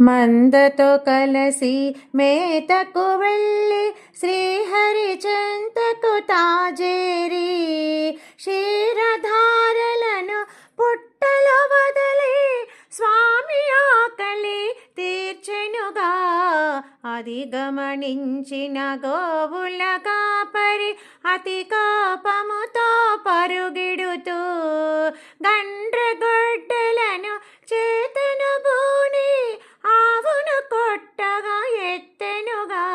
మందతో కలసి మేతకు వెళ్ళి శ్రీహరి చెంతకు తాజేరి క్షీరధారలను పుట్టలో వదలి స్వామి ఆకలి తీర్చెనుగా. అది గమనించిన గోవుల కాపరి అతి కోపముతో పరుగిడుతూ గండ్రగొడ్డలను చేతను బూని ఆవును కొట్టగా ఎత్తెనుగా.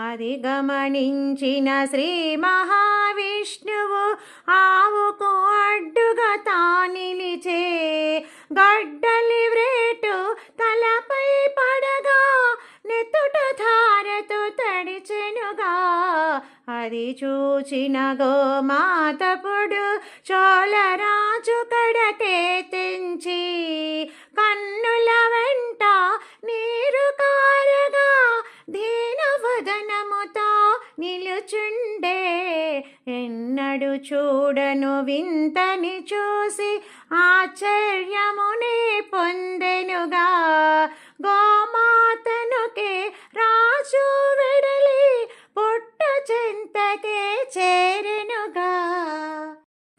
అది గమనించిన శ్రీ మహావిష్ణువు ఆవుకు అడ్డుగా తానిలిచే గడ్డలి వ్రేటు తలపై పడగా నెత్తుట ధారతో తడిచెనుగా. అది చూచిన గోమాతపుడు చోళరాజు కడకే తెంచి కన్నుల వెంట నీరు కారగా దీనవదనముతో నిలుచుండే. ఎన్నడు చూడను వింతని చూసి ఆశ్చర్యమునే పొందెనుగా. గోమాతనుకే రాజు వెడలి పుట్ట చెంతకే చేరెనుగా.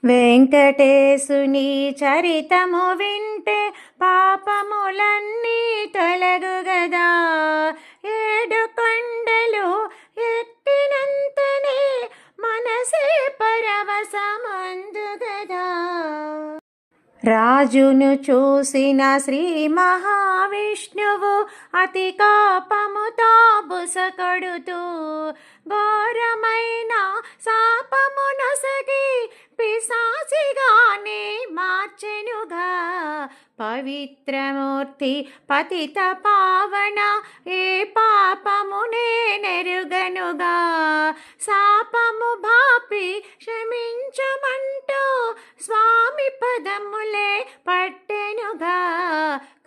వెంకటేశుని చరితము వింటే పాపములన్నీ తొలగుగదా. 7 కొండలు ఎక్కినంతనే మనసే పరవశమందుగదా. రాజును చూసిన శ్రీ మహావిష్ణువు అతి కోపముతో బుసకొడుతూ ఘోరమైన శాపమునొసగి పిశాచిగానే మార్చెనుగా. పవిత్రమూర్తి పతిత పావన ఏ పాపమునే నెరుగనుగా. శాపము బాపి క్షమించమంటూ స్వామి పదములే పట్టెనుగా.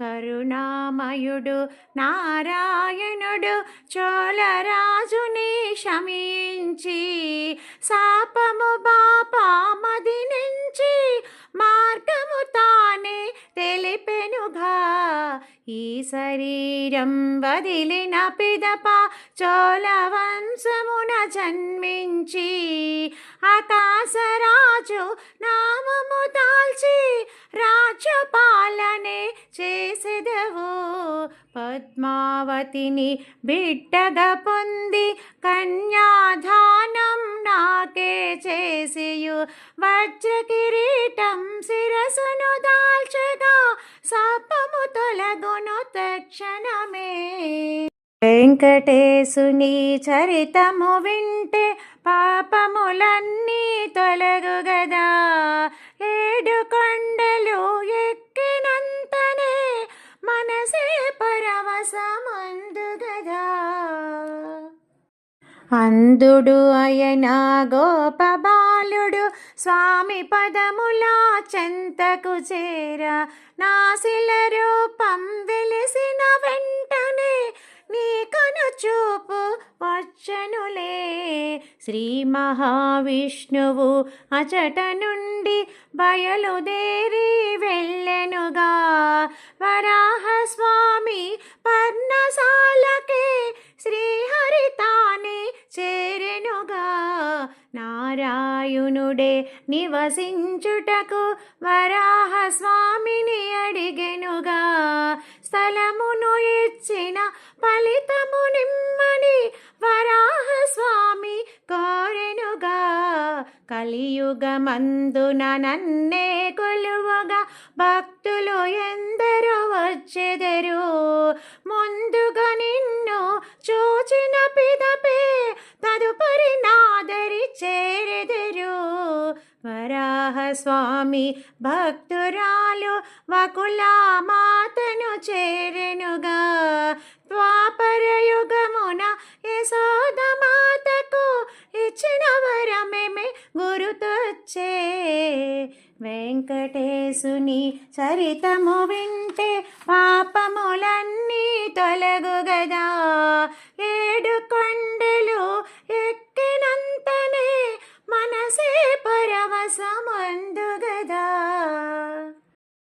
కరుణామయుడు నారాయణుడు చోళరాజుని శమించి శాపము బాపామది నుంచి మార్గము తానే తెలిపెనుగా. ఈ శరీరం వదిలిన పిదప చోళవంశమున జన్మించి ఆకాశరాజు నామము దాల్చి రాజ్యపాలనే చేసెదవు. పద్మావతిని బిడ్డగా పొంది కన్యాదానం నాకే చేసియు వజ్ర కిరీటం శిరసును దాల్చగా శాపము తొలగును తక్షణమే. వెంకటేశుని చరితము వింటే పాపములన్నీ తొలగుగదా. 7 కొండలు ఎక్కినంతనే మనసే పరవశమందుగదా. అందుడు అయన గోపబాలుడు స్వామి పదముల చెంతకు చేర నాసిల రూపం వెలిసిన వెంటనే నీ కను చూపు వచ్చనులే. శ్రీ మహావిష్ణువు అచట నుండి బయలుదేరి వెళ్ళెనుగా. వరాహస్వామి పర్ణశాలకే శ్రీహరి తానే చేరెనుగా. నారాయణుడే నివసించుటకు వరాహస్వామిని అడిగెనుగా. స్థలమును ఇచ్చిన ఫలితము నిమ్మని వరాహస్వామి కోరెనుగా. కలియుగమందున నన్నే కొలువగా భక్తులు ఎందరో వచ్చెదరు. ముందుగా నిన్ను చూచిన పిదపే తదుపరి నాదరి చేరెదరు. వరాహస్వామి భక్తురాలు వకులామాతను చేరెనుగా. ద్వాపరయుగమున యశోదమాతకు ఇచ్చిన వరమేమే గురుతొచ్చే. వెంకటేశుని చరితము వింటే పాపములన్నీ తొలగుగదా. 7 కొండలు ఎక్కినంతనే మనసే పరవశమందు